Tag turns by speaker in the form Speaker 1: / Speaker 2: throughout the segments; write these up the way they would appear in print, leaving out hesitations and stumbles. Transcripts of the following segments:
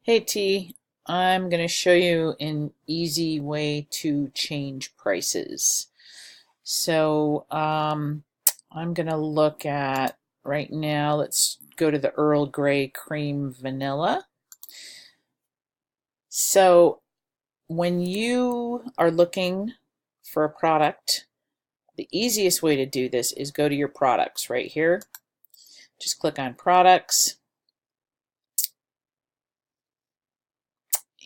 Speaker 1: Hey T, I'm going to show you an easy way to change prices. I'm going to look at right now, let's go to the Earl Grey Cream Vanilla. So when you are looking for a product, the easiest way to do this is go to your products right here. Just click on products.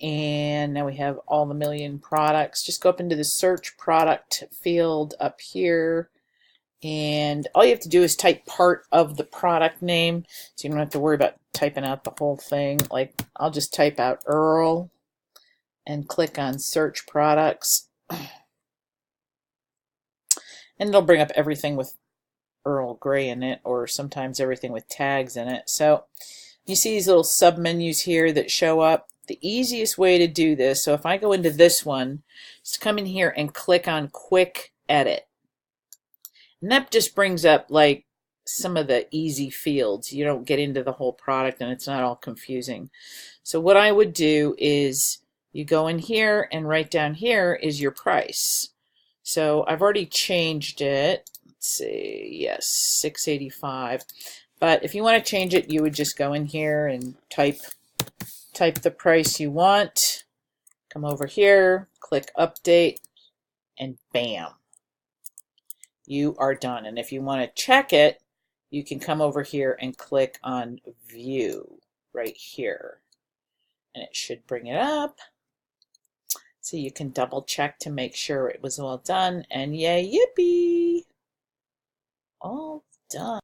Speaker 1: And now we have all the million products. Just go up into the search product field up here, and all you have to do is type part of the product name, so you don't have to worry about typing out the whole thing. Like, I'll just type out Earl and click on search products, and it'll bring up everything with Earl Grey in it, or sometimes everything with tags in it. So you see these little sub menus here that show up. The easiest way to do this, so if I go into this one, is to come in here and click on Quick Edit. And that just brings up like some of the easy fields. You don't get into the whole product and it's not all confusing. So what I would do is you go in here, and right down here is your price. So I've already changed it. Let's see, yes, $6.85. But if you want to change it, you would just go in here and type the price you want, come over here, click update, and bam, you are done. And if you want to check it, you can come over here and click on view right here, and it should bring it up. So you can double check to make sure it was all done, and yay, yippee, all done.